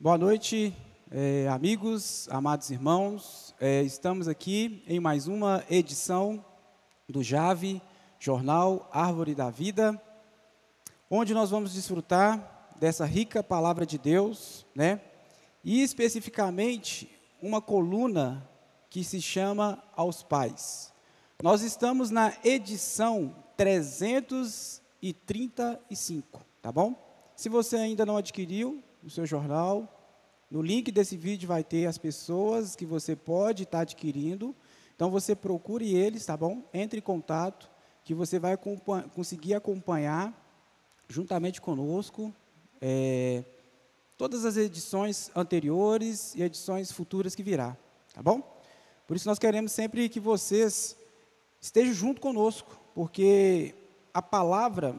Boa noite, amigos, amados irmãos. Estamos aqui em mais uma edição do JAV, Jornal Árvore da Vida, onde nós vamos desfrutar dessa rica palavra de Deus, né? E especificamente uma coluna que se chama Aos Pais. Nós estamos na edição 335, tá bom? Se você ainda não adquiriu o seu jornal, no link desse vídeo vai ter as pessoas que você pode estar adquirindo. Então, você procure eles, tá bom? Entre em contato, que você vai conseguir acompanhar, juntamente conosco, todas as edições anteriores e edições futuras que virá, tá bom? Por isso, nós queremos sempre que vocês estejam junto conosco, porque a palavra,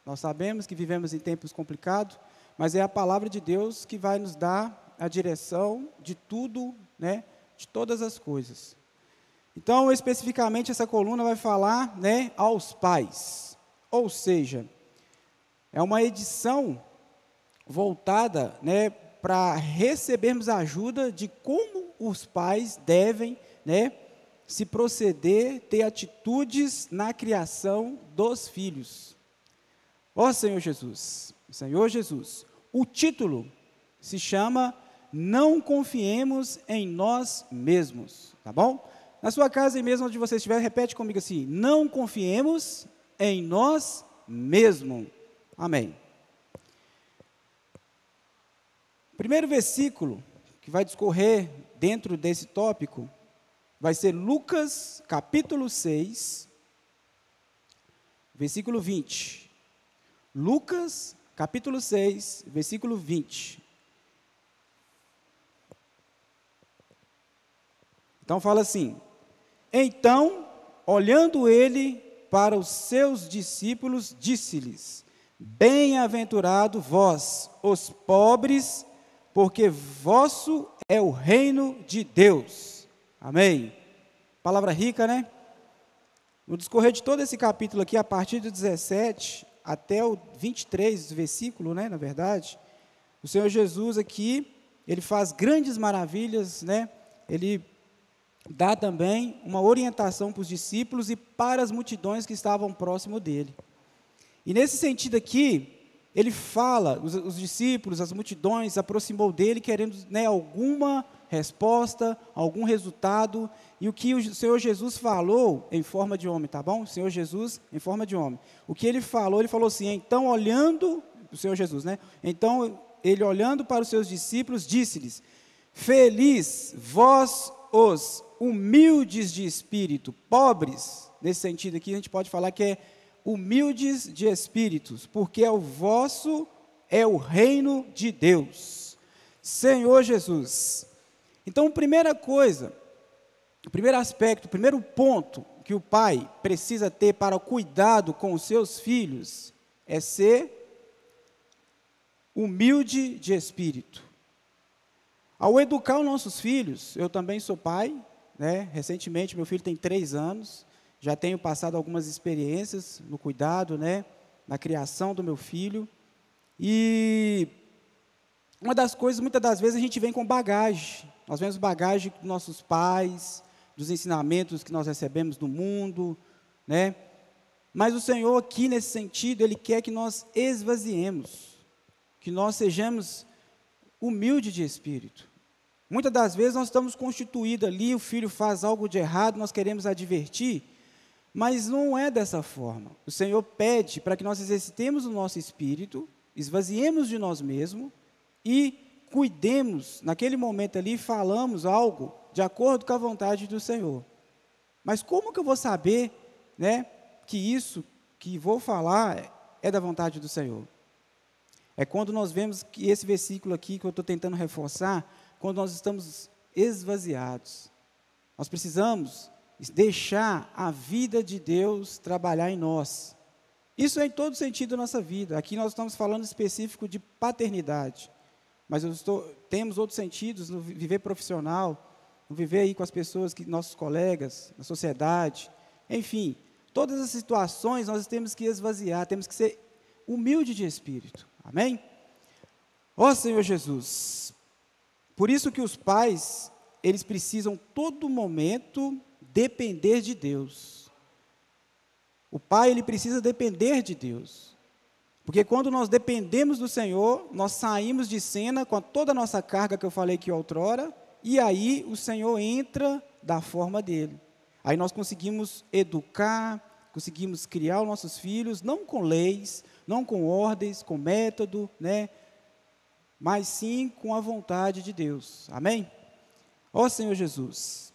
nós sabemos que vivemos em tempos complicados, mas é a palavra de Deus que vai nos dar a direção de tudo, né, de todas as coisas. Então, especificamente, essa coluna vai falar, né, aos pais. Ou seja, é uma edição voltada, né, para recebermos a ajuda de como os pais devem, né, se proceder, ter atitudes na criação dos filhos. Ó Senhor Jesus, o título se chama Não Confiemos em Nós Mesmos, tá bom? Na sua casa e mesmo onde você estiver, repete comigo assim: não confiemos em nós mesmos. Amém. O primeiro versículo que vai discorrer dentro desse tópico vai ser Lucas, capítulo 6, versículo 20. Lucas, capítulo 6, versículo 20. Então fala assim: então, olhando ele para os seus discípulos, disse-lhes: bem-aventurado vós, os pobres, porque vosso é o reino de Deus. Amém? Palavra rica, né? No discorrer de todo esse capítulo aqui, a partir do 17 até o 23 versículo, né, na verdade, o Senhor Jesus aqui, ele faz grandes maravilhas, né? Ele dá também uma orientação para os discípulos e para as multidões que estavam próximo dele. E nesse sentido aqui, ele fala, os discípulos, as multidões, se aproximou dele querendo, né, alguma resposta, algum resultado, e o que o Senhor Jesus falou em forma de homem, tá bom? O Senhor Jesus em forma de homem. O que ele falou assim: então olhando, o Senhor Jesus, né? Então ele olhando para os seus discípulos, disse-lhes: feliz vós os humildes de espírito, pobres, nesse sentido aqui a gente pode falar que é humildes de espíritos, porque o vosso é o reino de Deus. Senhor Jesus. Então, primeira coisa, o primeiro aspecto, o primeiro ponto que o pai precisa ter para o cuidado com os seus filhos é ser humilde de espírito. Ao educar os nossos filhos, eu também sou pai, né? Recentemente meu filho tem 3 anos, já tenho passado algumas experiências no cuidado, né, na criação do meu filho, e uma das coisas, muitas das vezes a gente vem com bagagem, nós vemos bagagem dos nossos pais, dos ensinamentos que nós recebemos do mundo, né, mas o Senhor aqui nesse sentido, Ele quer que nós esvaziemos, que nós sejamos humildes de espírito. Muitas das vezes nós estamos constituídos ali, o filho faz algo de errado, nós queremos advertir, mas não é dessa forma. O Senhor pede para que nós exercitemos o nosso espírito, esvaziemos de nós mesmos e cuidemos, naquele momento ali, falamos algo de acordo com a vontade do Senhor. Mas como que eu vou saber, né, que isso que vou falar é da vontade do Senhor? É quando nós vemos que esse versículo aqui, que eu estou tentando reforçar, quando nós estamos esvaziados. Nós precisamos deixar a vida de Deus trabalhar em nós. Isso é em todo sentido da nossa vida. Aqui nós estamos falando específico de paternidade, mas temos outros sentidos no viver profissional, no viver aí com as pessoas, nossos colegas, na sociedade, enfim, todas as situações nós temos que esvaziar, temos que ser humildes de espírito, amém? Ó Senhor Jesus, por isso que os pais, eles precisam todo momento depender de Deus. O pai, ele precisa depender de Deus. Porque quando nós dependemos do Senhor, nós saímos de cena com toda a nossa carga que eu falei aqui outrora, e aí o Senhor entra da forma dele. Aí nós conseguimos educar, conseguimos criar os nossos filhos, não com leis, não com ordens, com método, né? Mas sim com a vontade de Deus. Amém? Ó Senhor Jesus,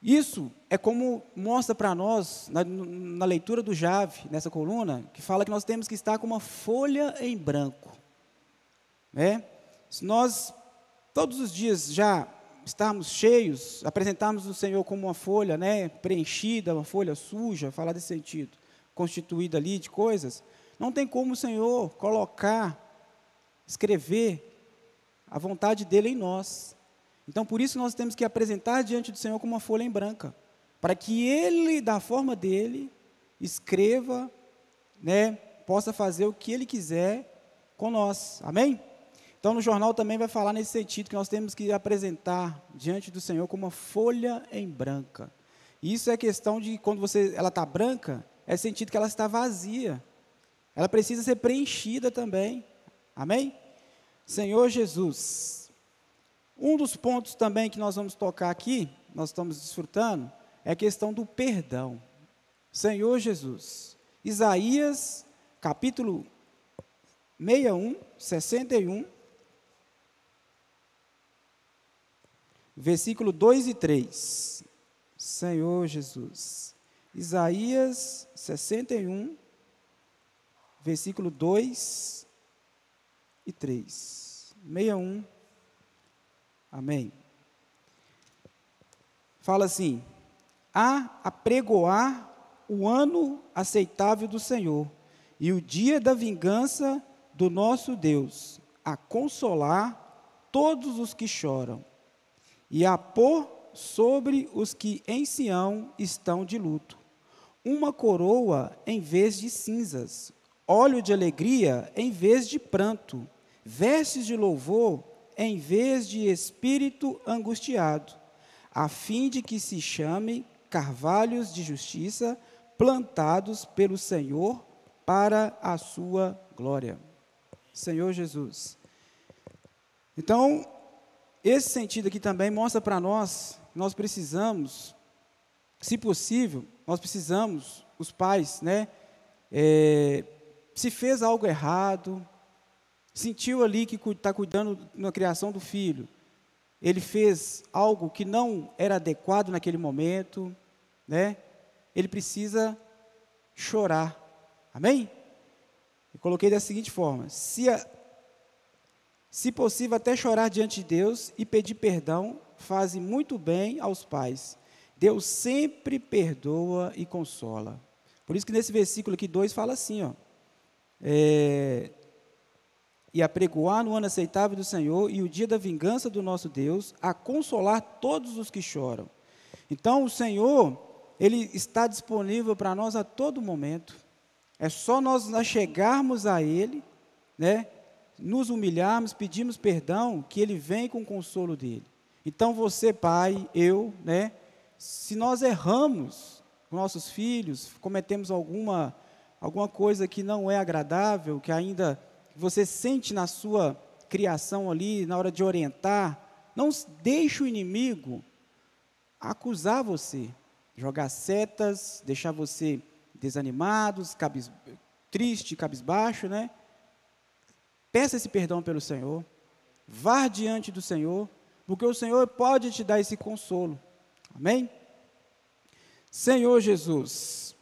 isso é como mostra para nós, na leitura do Jave, nessa coluna, que fala que nós temos que estar com uma folha em branco. Né? Se nós, todos os dias, já estarmos cheios, apresentarmos o Senhor como uma folha, né, preenchida, uma folha suja, falar desse sentido, constituída ali de coisas, não tem como o Senhor colocar, escrever a vontade dele em nós. Então, por isso nós temos que apresentar diante do Senhor como uma folha em branca, para que Ele, da forma dele, escreva, né, possa fazer o que Ele quiser com nós. Amém? Então, no jornal também vai falar nesse sentido, que nós temos que apresentar diante do Senhor como uma folha em branca. E isso é questão de, quando ela está branca, é sentido que ela está vazia. Ela precisa ser preenchida também. Amém? Senhor Jesus, um dos pontos também que nós vamos tocar aqui, nós estamos desfrutando, é a questão do perdão. Senhor Jesus, Isaías, capítulo 61, versículo 2 e 3. Senhor Jesus, Isaías 61, versículo 2 e 3. 61. Amém. Fala assim: a apregoar o ano aceitável do Senhor e o dia da vingança do nosso Deus, a consolar todos os que choram e a pôr sobre os que em Sião estão de luto uma coroa em vez de cinzas, óleo de alegria em vez de pranto, vestes de louvor em vez de espírito angustiado, a fim de que se chame carvalhos de justiça, plantados pelo Senhor para a sua glória. Senhor Jesus. Então, esse sentido aqui também mostra para nós, nós precisamos, se possível, nós precisamos, os pais, né, se fez algo errado, sentiu ali que está cuidando na criação do filho, ele fez algo que não era adequado naquele momento, né? Ele precisa chorar, amém? Eu coloquei da seguinte forma: se possível até chorar diante de Deus e pedir perdão, faz muito bem aos pais. Deus sempre perdoa e consola. Por isso que nesse versículo aqui 2 fala assim, ó, e apregoar no ano aceitável do Senhor e o dia da vingança do nosso Deus, a consolar todos os que choram. Então, o Senhor, Ele está disponível para nós a todo momento. É só nós chegarmos a Ele, né, nos humilharmos, pedirmos perdão, que Ele vem com o consolo dEle. Então, você, pai, eu, né, se nós erramos com nossos filhos, cometemos alguma coisa que não é agradável, que ainda você sente na sua criação ali, na hora de orientar, não deixe o inimigo acusar você, jogar setas, deixar você desanimado, triste, cabisbaixo, né? Peça esse perdão pelo Senhor, vá diante do Senhor, porque o Senhor pode te dar esse consolo, amém? Senhor Jesus,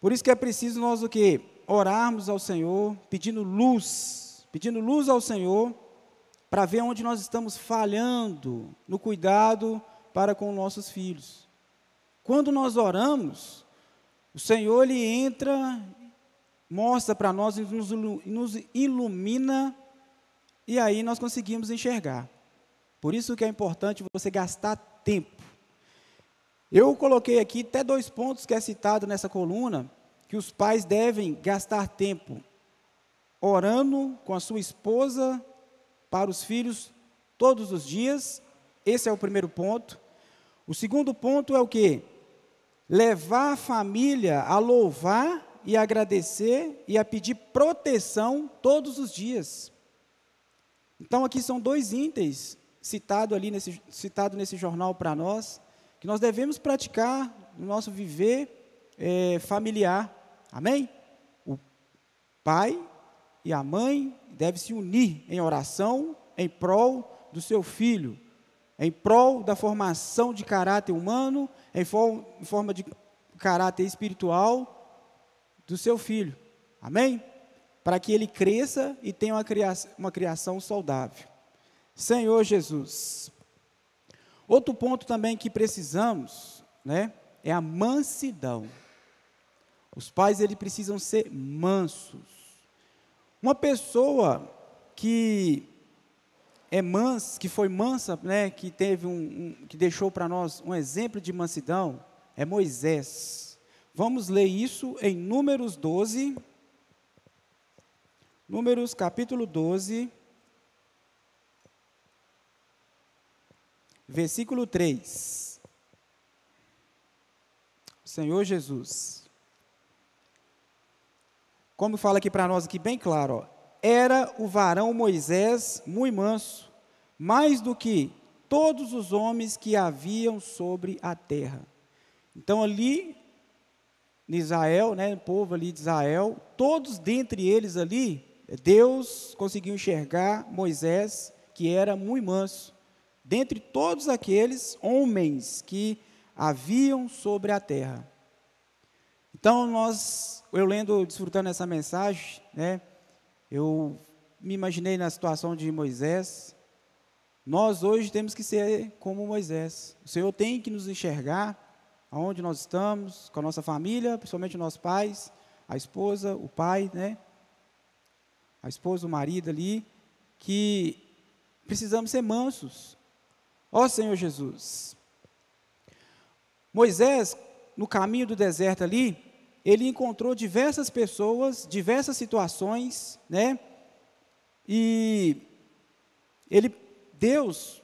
por isso que é preciso nós o quê? Orarmos ao Senhor, pedindo luz ao Senhor, para ver onde nós estamos falhando no cuidado para com nossos filhos. Quando nós oramos, o Senhor, Ele entra, mostra para nós, nos ilumina, e aí nós conseguimos enxergar. Por isso que é importante você gastar tempo. Eu coloquei aqui até 2 pontos que é citado nessa coluna, que os pais devem gastar tempo orando com a sua esposa para os filhos todos os dias. Esse é o primeiro ponto. O segundo ponto é o quê? Levar a família a louvar e agradecer e a pedir proteção todos os dias. Então, aqui são dois itens citados nesse jornal para nós, que nós devemos praticar no nosso viver familiar. Amém? O pai e a mãe devem se unir em oração em prol do seu filho, em prol da formação de caráter humano, em forma de caráter espiritual do seu filho. Amém? Para que ele cresça e tenha uma criação saudável. Senhor Jesus. Outro ponto também que precisamos, né, é a mansidão. Os pais, eles precisam ser mansos. Uma pessoa que que foi mansa, né, que teve que deixou para nós um exemplo de mansidão, é Moisés. Vamos ler isso em Números 12. Números capítulo 12, versículo 3. Senhor Jesus. Como fala aqui para nós, aqui bem claro, ó, era o varão Moisés muito manso, mais do que todos os homens que haviam sobre a terra. Então ali, em Israel, né, o povo ali de Israel, todos dentre eles ali, Deus conseguiu enxergar Moisés, que era muito manso, dentre todos aqueles homens que haviam sobre a terra. Então, eu lendo, desfrutando essa mensagem, né, eu me imaginei na situação de Moisés. Nós hoje temos que ser como Moisés. O Senhor tem que nos enxergar aonde nós estamos, com a nossa família, principalmente os nossos pais, a esposa, o pai, né? A esposa, o marido ali, que precisamos ser mansos. Ó Senhor Jesus. Moisés, no caminho do deserto ali, ele encontrou diversas pessoas, diversas situações, né? E Deus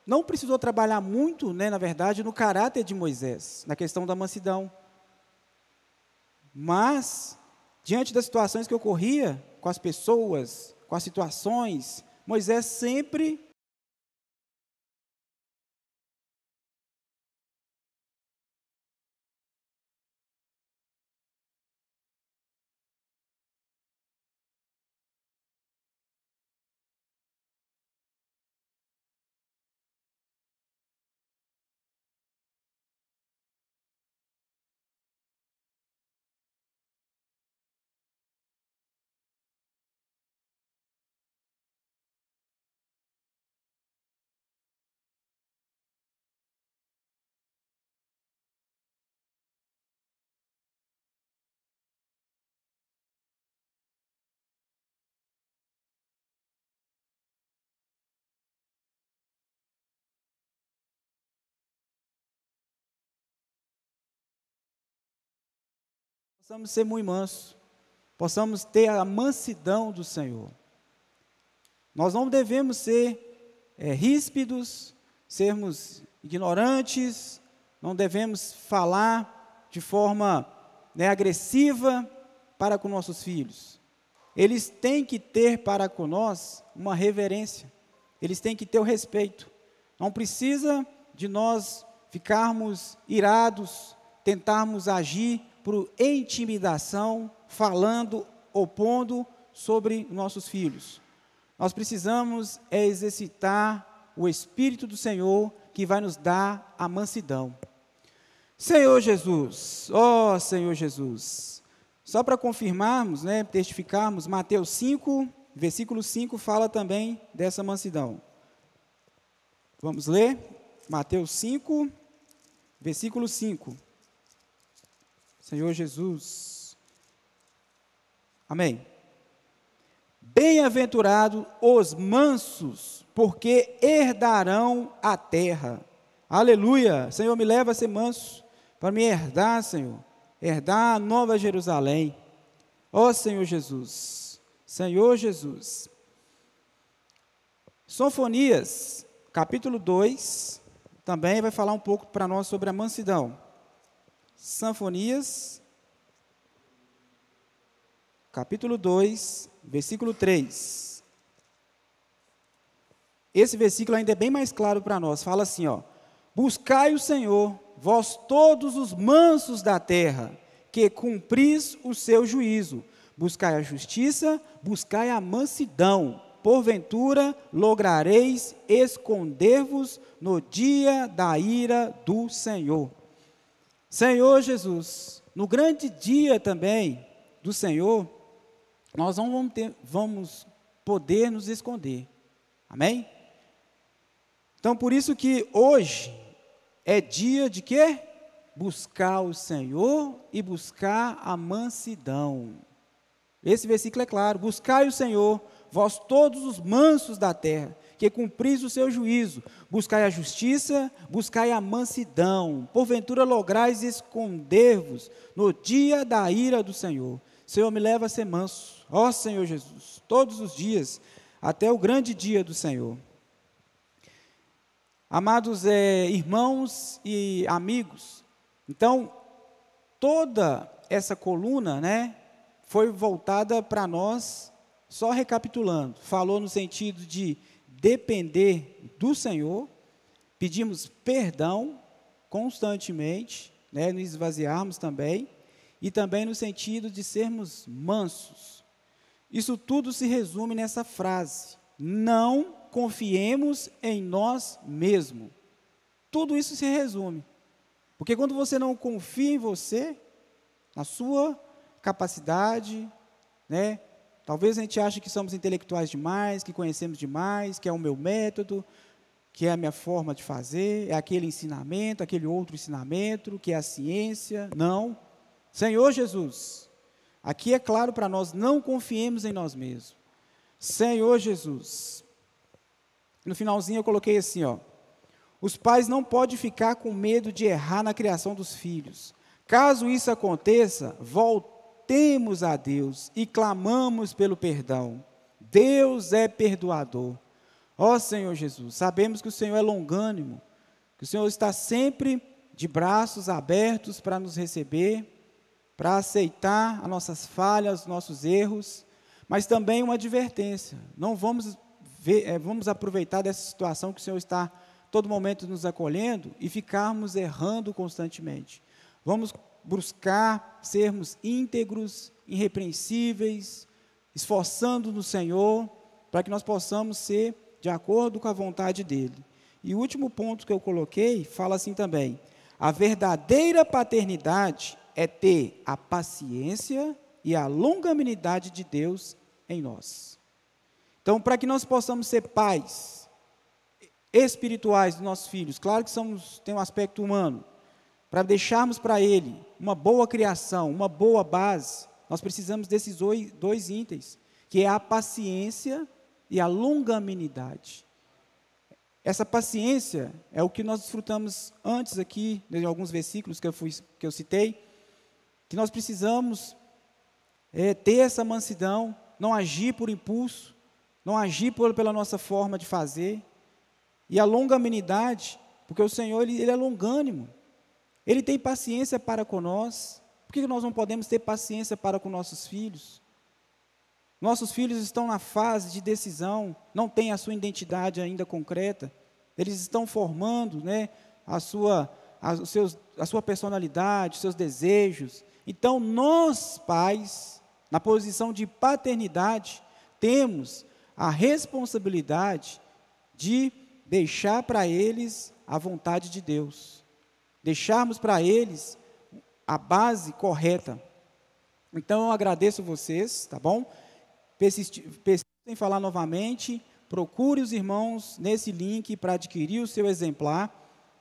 não precisou trabalhar muito, né, na verdade, no caráter de Moisés, na questão da mansidão. Mas, diante das situações que ocorria com as pessoas, com as situações, Moisés sempre possamos ser muito mansos, possamos ter a mansidão do Senhor. Nós não devemos ser ríspidos, sermos ignorantes, não devemos falar de forma, né, agressiva para com nossos filhos. Eles têm que ter para com nós uma reverência, eles têm que ter o respeito. Não precisa de nós ficarmos irados, tentarmos agir por intimidação, falando, opondo sobre nossos filhos. Nós precisamos exercitar o Espírito do Senhor, que vai nos dar a mansidão. Senhor Jesus, ó Senhor Jesus, só para confirmarmos, né, testificarmos, Mateus 5, versículo 5, fala também dessa mansidão. Vamos ler? Mateus 5, versículo 5. Senhor Jesus. Amém. Bem-aventurados os mansos, porque herdarão a terra. Aleluia. Senhor, me leva a ser manso, para me herdar, Senhor. Herdar a Nova Jerusalém. Ó Senhor Jesus, Senhor Jesus. Sofonias, capítulo 2, também vai falar um pouco para nós sobre a mansidão. Sofonias, capítulo 2, versículo 3. Esse versículo ainda é bem mais claro para nós. Fala assim, ó: buscai o Senhor, vós todos os mansos da terra, que cumpris o seu juízo. Buscai a justiça, buscai a mansidão. Porventura lograreis esconder-vos no dia da ira do Senhor. Senhor Jesus, no grande dia também do Senhor, nós não vamos poder nos esconder. Amém? Então, por isso que hoje é dia de quê? Buscar o Senhor e buscar a mansidão. Esse versículo é claro: buscai o Senhor, vós todos os mansos da terra, que cumpris o seu juízo, buscai a justiça, buscai a mansidão, porventura lograis esconder-vos no dia da ira do Senhor. Senhor, me leva a ser manso, ó Senhor Jesus, todos os dias, até o grande dia do Senhor. Amados irmãos e amigos, então, toda essa coluna, foi voltada para nós, só recapitulando, falou no sentido de depender do Senhor, pedimos perdão constantemente, nos esvaziarmos também, e também no sentido de sermos mansos. Isso tudo se resume nessa frase: não confiemos em nós mesmos. Tudo isso se resume. Porque quando você não confia em você, na sua capacidade, talvez a gente ache que somos intelectuais demais, que conhecemos demais, que é o meu método, que é a minha forma de fazer, é aquele ensinamento, aquele outro ensinamento, que é a ciência. Não. Senhor Jesus, aqui é claro para nós: não confiemos em nós mesmos. Senhor Jesus. No finalzinho eu coloquei assim, os pais não podem ficar com medo de errar na criação dos filhos. Caso isso aconteça, voltemos a Deus e clamamos pelo perdão. Deus é perdoador. Ó Senhor Jesus, sabemos que o Senhor é longânimo, que o Senhor está sempre de braços abertos para nos receber, para aceitar as nossas falhas, os nossos erros, mas também uma advertência: não vamos aproveitar dessa situação que o Senhor está todo momento nos acolhendo e ficarmos errando constantemente. Vamos buscar sermos íntegros, irrepreensíveis, esforçando no Senhor, para que nós possamos ser de acordo com a vontade dEle. E o último ponto que eu coloquei, fala assim também: a verdadeira paternidade é ter a paciência e a longanimidade de Deus em nós. Então, para que nós possamos ser pais espirituais dos nossos filhos, claro que tem um aspecto humano, para deixarmos para ele uma boa criação, uma boa base, nós precisamos desses dois itens, que é a paciência e a longanimidade. Essa paciência é o que nós desfrutamos antes aqui, em alguns versículos que eu citei, que nós precisamos ter essa mansidão, não agir por impulso, não agir pela nossa forma de fazer, e a longanimidade, porque o Senhor ele é longânimo, Ele tem paciência para com nós. Por que nós não podemos ter paciência para com nossos filhos? Nossos filhos estão na fase de decisão, não têm a sua identidade ainda concreta, eles estão formando a sua personalidade, os seus desejos. Então, nós, pais, na posição de paternidade, temos a responsabilidade de deixar para eles a vontade de Deus, deixarmos para eles a base correta. Então, eu agradeço vocês, tá bom? Persistem em falar novamente, procure os irmãos nesse link para adquirir o seu exemplar,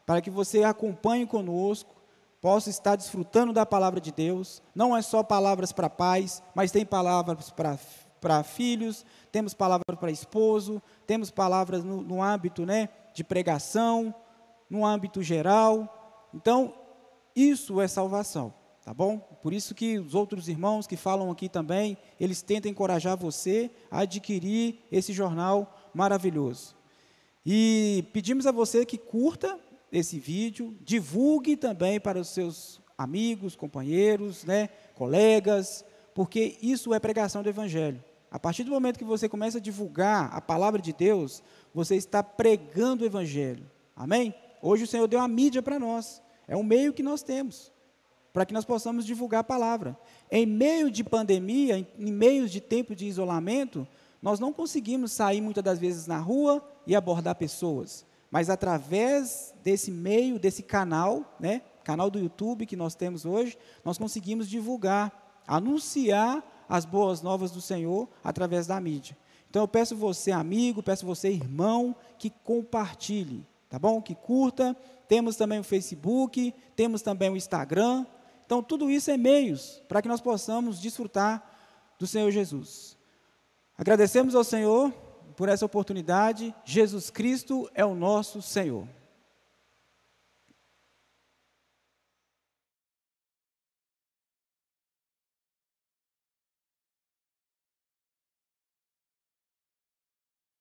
para que você acompanhe conosco, possa estar desfrutando da palavra de Deus. Não é só palavras para pais, mas tem palavras para filhos, temos palavras para esposo, temos palavras no âmbito de pregação, no âmbito geral. Então, isso é salvação. tá bom? Por isso que os outros irmãos que falam aqui também, eles tentam encorajar você a adquirir esse jornal maravilhoso. E pedimos a você que curta esse vídeo, divulgue também para os seus amigos, companheiros, né, colegas, porque isso é pregação do Evangelho. A partir do momento que você começa a divulgar a palavra de Deus, você está pregando o Evangelho. Amém? Hoje o Senhor deu a mídia para nós. É um meio que nós temos, para que nós possamos divulgar a palavra. Em meio de pandemia, em meio de tempo de isolamento, nós não conseguimos sair muitas das vezes na rua e abordar pessoas. Mas através desse meio, desse canal, né, canal do YouTube que nós temos hoje, nós conseguimos divulgar, anunciar as boas novas do Senhor através da mídia. Então eu peço você, amigo, peço você, irmão, que compartilhe, tá bom? Que curta. Temos também o Facebook, temos também o Instagram. Então tudo isso é meios para que nós possamos desfrutar do Senhor Jesus. Agradecemos ao Senhor por essa oportunidade. Jesus Cristo é o nosso Senhor.